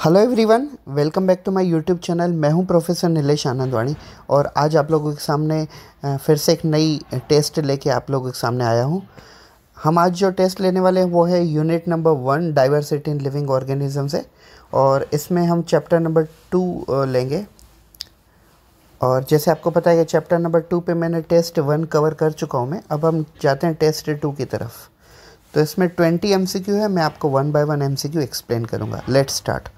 Hello everyone, welcome back to my YouTube channel. मैं हूं professor Nilesh Anandwani और आज आप लोगों के सामने फिर से एक नई टेस्ट लेके आप लोगों के सामने आया हूं। हम आज जो टेस्ट लेने वाले हैं वो है unit number 1 diversity in living organism से, और इसमें हम चैप्टर नंबर 2 लेंगे। और जैसे आपको पता है कि चैप्टर नंबर 2 पे मैंने टेस्ट 1 कवर कर चुका हूँ। अब हम जाते हैं टेस्ट 2 की तरफ। तो इसमें 20 MCQ है, मैं आपको 1 बाय 1 MCQ एक्सप्लेन करूँगा। Let's start.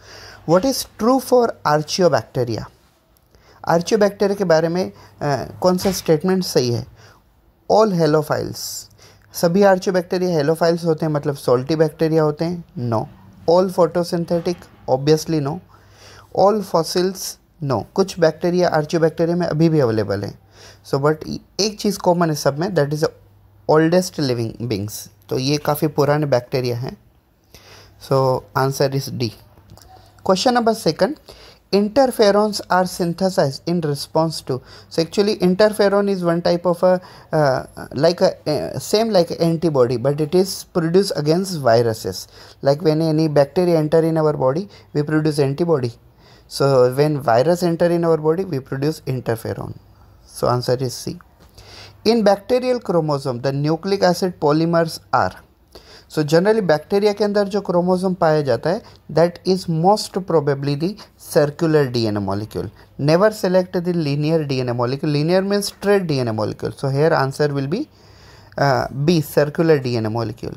What is true for archaeobacteria? Archaeobacteria के बारे में कौन सा स्टेटमेंट सही है? ऑल हेलोफाइल्स, सभी आर्चियोबैक्टीरिया हेलोफाइल्स होते हैं, मतलब सॉल्टी बैक्टीरिया होते हैं? No. All photosynthetic? Obviously no. All fossils? No. कुछ बैक्टीरिया आर्चियोबैक्टीरिया में अभी भी अवेलेबल हैं। सो बट एक चीज़ कॉमन है सब में, that is oldest living beings. तो ये काफ़ी पुराने बैक्टीरिया हैं। So answer is D. Question number 2, interferons are synthesized in response to. So actually interferon is one type of same like antibody, but it is produced against viruses. Like when any bacteria enter in our body, we produce antibody. So when virus enter in our body, we produce interferon. So answer is C. In bacterial chromosome, the nucleic acid polymers are. So generally bacteria के अंदर जो chromosome पाया जाता है, that is most probably the circular DNA molecule. Never select the linear DNA molecule. Linear means straight DNA molecule. So here answer will be B, circular DNA molecule.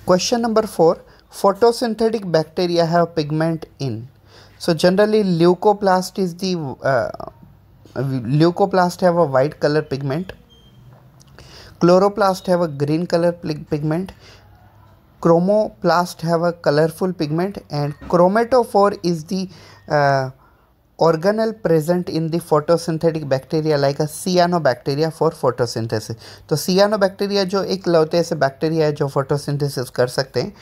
Question number 4, photosynthetic bacteria have pigment in. So generally leucoplast is the leucoplast have a white color pigment. Chloroplast have a green color pigment. Chromoplast have a colorful pigment, and chromatophore is the organelle present in the photosynthetic bacteria like a cyanobacteria for photosynthesis. तो cyanobacteria जो एक लौते ऐसे bacteria है जो photosynthesis कर सकते हैं,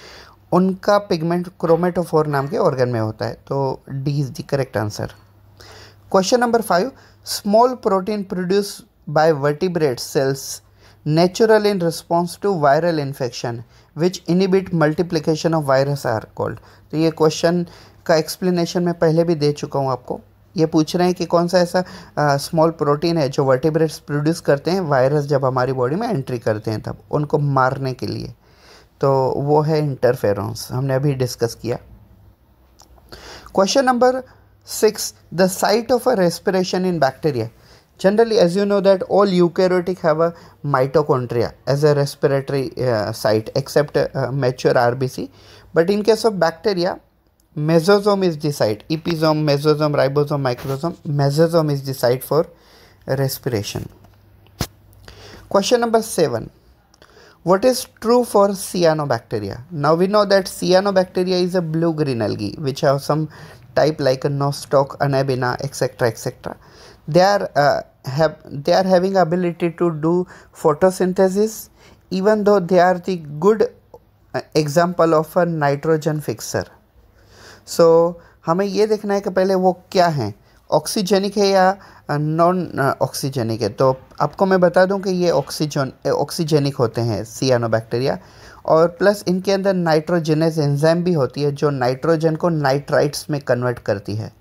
उनका पिगमेंट क्रोमेटोफोर नाम के ऑर्गन में होता है। तो D is the correct answer. Question number 5, small protein produce by vertebrate cells natural in response to viral infection which inhibit multiplication of virus are called. तो ये क्वेश्चन का एक्सप्लेनेशन मैं पहले भी दे चुका हूँ आपको। ये पूछ रहे हैं कि कौन सा ऐसा स्मॉल प्रोटीन है जो वर्टिब्रेट्स प्रोड्यूस करते हैं वायरस जब हमारी बॉडी में एंट्री करते हैं तब उनको मारने के लिए। तो वो है इंटरफेरोन्स, हमने अभी डिस्कस किया। Question number 6, the site of a respiration in bacteria. Generally, as you know that all eukaryotic have a mitochondria as a respiratory site except mature RBC. But in case of bacteria, mesosome is the site. Episome, mesosome, ribosome, microsome. Mesosome is the site for respiration. Question number 7. What is true for cyanobacteria? Now we know that cyanobacteria is a blue-green algae which have some type like a nostoc, anabina, etc., etc. They are having ability to do photosynthesis, even though they are the good example of a nitrogen fixer. So हमें ये देखना है कि पहले वो क्या हैं, oxygenic है या नॉन ऑक्सीजेनिक है। तो आपको मैं बता दूं कि ये ऑक्सीजेनिक होते हैं सियानोबैक्टीरिया, और प्लस इनके अंदर नाइट्रोजनस एंजाइम भी होती है जो नाइट्रोजन को नाइट्राइट्स में कन्वर्ट करती है।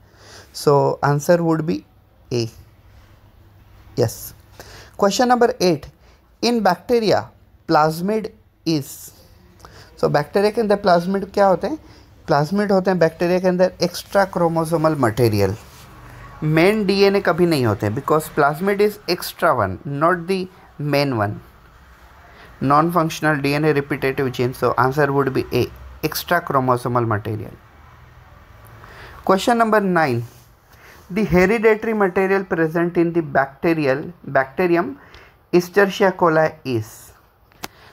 So answer would B A. Yes. Question number 8. In bacteria, plasmid is. So bacteria के अंदर प्लाज्मिड क्या होते हैं? प्लाज्मिड होते हैं बैक्टीरिया के अंदर extra chromosomal material. Main DNA कभी नहीं होते हैं because plasmid is extra one, not the main one. Non functional DNA repetitive gene. So answer would B A, extra chromosomal material. Question number 9. The hereditary material present in the bacterium Escherichia coli is.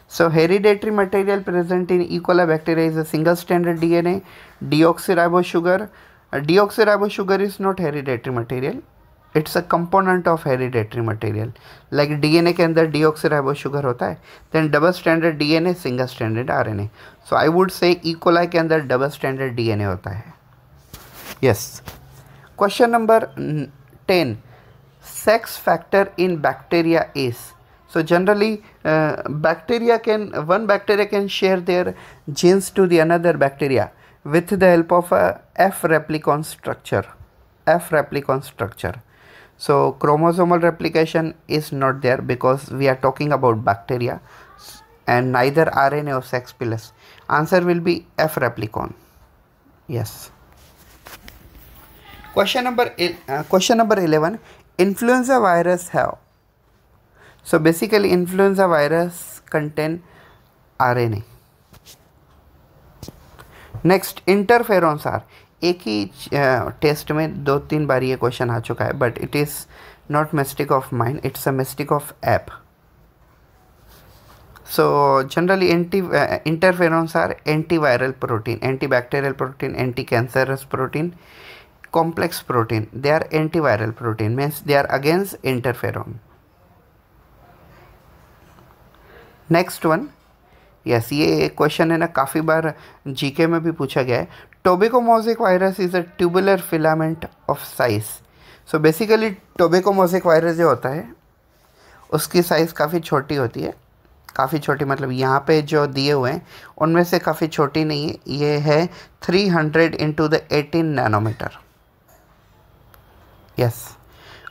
So hereditary material present in E. coli bacteria is a single stranded DNA, deoxyribosugar. Deoxyribosugar is not hereditary material. It's a component of hereditary material. Like DNA के अंदर deoxyribosugar होता है, then double stranded DNA, single stranded RNA. So I would say E. coli के अंदर double stranded DNA होता है. Yes. Question number 10. Sex factor in bacteria is. So generally, one bacteria can share their genes to the another bacteria with the help of a F replicon structure. F replicon structure. So chromosomal replication is not there because we are talking about bacteria, and neither RNA or Sex plus. Answer will be F replicon. Yes. Question number 11. Influenza virus have. So basically influenza virus contain RNA. Next interferons are. एक ही test में 2-3 बार ये question आ चुका है, but it is not mistake of mind, it's a mistake of app. So generally interferons are antiviral protein, antibacterial protein, anti-cancerous protein, complex protein. They are antiviral protein, means they are against interferon. Next one, yes, ये question है ना, काफ़ी बार GK में भी पूछा गया है. Tobacco mosaic virus is a tubular filament of size. So basically tobacco mosaic virus जो होता है उसकी साइज़ काफ़ी छोटी होती है. काफ़ी छोटी मतलब यहाँ पे जो दिए हुए हैं उनमें से काफ़ी छोटी नहीं है. ये है 300 into the 18 nanometre. Yes.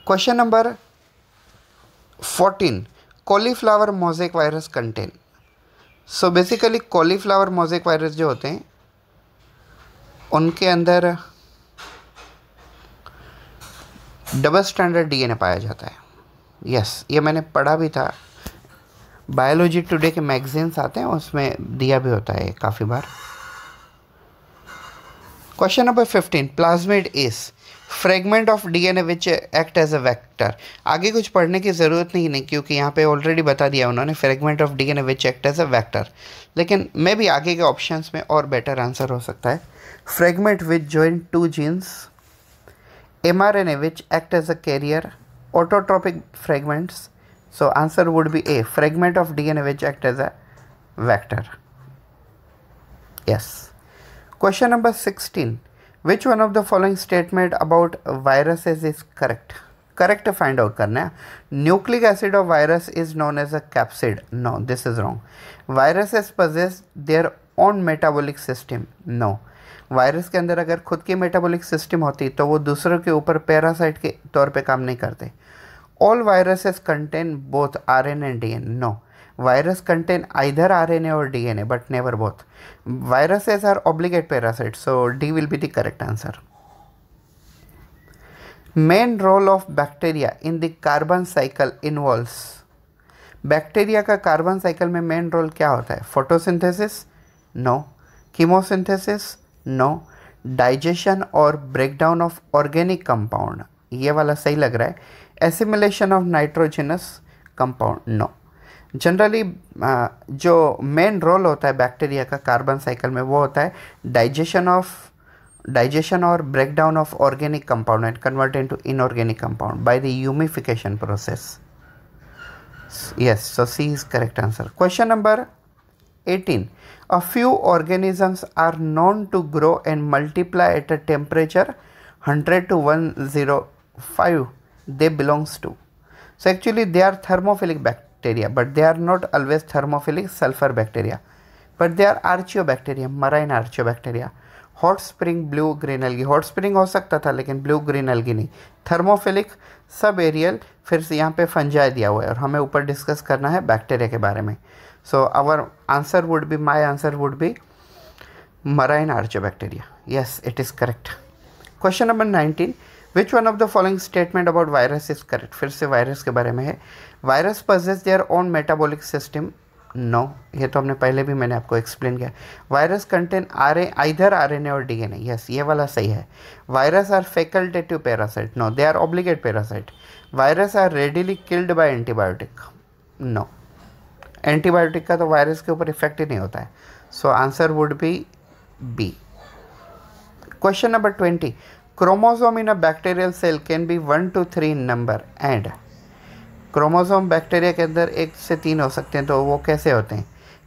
Question number 14. Cauliflower mosaic virus contain. So basically cauliflower mosaic virus जो होते हैं उनके अंदर डबल स्टैंडर्ड डीएनए पाया जाता है. यस, ये मैंने पढ़ा भी था. बायोलॉजी टुडे के मैगजीन्स आते हैं उसमें दिया भी होता है काफ़ी बार. Question number 15. Plasmid is fragment of DNA which act as a vector. आगे कुछ पढ़ने की ज़रूरत नहीं क्योंकि यहाँ पे ऑलरेडी बता दिया उन्होंने, fragment of DNA which act as a vector. लेकिन मे भी आगे के ऑप्शंस में और बेटर आंसर हो सकता है. Fragment which join 2 genes, mRNA which act as a carrier, autotrophic fragments. So answer would be A, fragment of DNA which act as a vector. Yes. Question number 16. Which one of the following statement about viruses is correct? Correct find out करना है. Nucleic acid of virus is known as a capsid. No, this is wrong. Viruses possess their own metabolic system. No. Virus के अंदर अगर खुद की metabolic system होती तो वो दूसरों के ऊपर पैरासाइट के तौर पे काम नहीं करते. All viruses contain both RNA and DNA. No, virus contain either RNA or DNA, but never both. Viruses are obligate parasites, so D will be the correct answer. Main role of bacteria in the carbon cycle involves. Bacteria का carbon cycle में main role क्या होता है? Photosynthesis? No. Chemosynthesis? No. Digestion और breakdown of organic compound, ये वाला सही लग रहा है. Assimilation of nitrogenous compound? No. Generally जो मेन रोल होता है बैक्टीरिया का कार्बन साइकिल में वो होता है डाइजेशन और breakdown of organic compound and convert into inorganic compound by the humification process. Yes, so C is correct answer. Question number 18. A few organisms are known to grow and multiply at a temperature 100 to 105 they belongs to. So actually they are thermophilic bacteria, but they are not always thermophilic sulfur bacteria, but they are archaeobacteria, marine archaeobacteria. Hot spring blue green algae, hot spring हो सकता था लेकिन blue green algae नहीं. Thermophilic, sub aerial, फिर से यहाँ पे fungi दिया हुआ है और हमें ऊपर डिस्कस करना है बैक्टीरिया के बारे में. So our answer would be, my answer would be marine archaeobacteria. Yes, it is correct. Question number 19. Which one of the following statement about virus is correct. फिर से वायरस के बारे में है. Virus possess their own metabolic system. No, ये तो हमने पहले भी मैंने आपको एक्सप्लेन किया. वायरस कंटेन आइदर आरएनए और डीएनए. यस, ये वाला सही है. Virus are facultative parasite. No, they are obligate parasite. Virus are readily killed by antibiotic. No, antibiotic का तो वायरस के ऊपर इफेक्ट ही नहीं होता है. So answer would be B. Question number 20. Chromosome in a bacterial cell can be 1 to 3 in number and. Chromosome bacteria के अंदर 1 से 3 हो सकते हैं, तो वो कैसे होते हैं?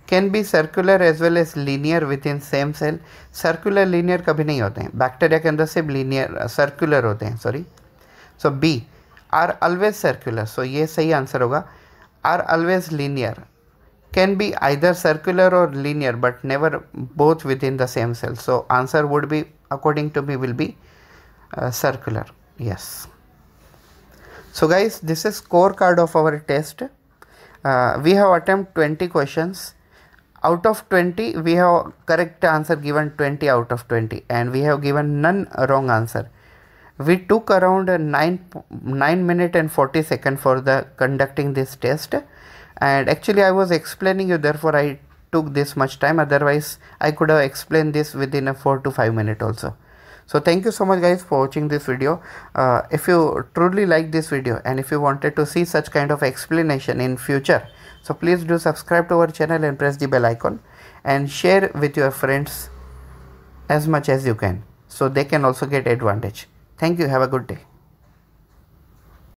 Can be circular as well as linear with in same cell. Circular linear कभी नहीं होते हैं बैक्टीरिया के अंदर, सिर्फ लीनियर सर्कुलर होते हैं. Sorry. So B are always circular. So ये सही आंसर होगा. are always linear. Can be either circular or linear, but never both within the same cell. So answer would be, according to me, will be circular. Yes. So guys, this is scorecard of our test. We have attempted 20 questions. Out of 20, we have correct answer given 20 out of 20, and we have given none wrong answer. We took around 9 minutes and 40 seconds for the conducting this test, and actually I was explaining you, therefore I took this much time. Otherwise I could have explained this within a 4 to 5 minutes also. So thank you so much guys for watching this video. If you truly like this video and if you wanted to see such kind of explanation in future, so please do subscribe to our channel and press the bell icon and share with your friends as much as you can, so they can also get advantage. Thank you. Have a good day.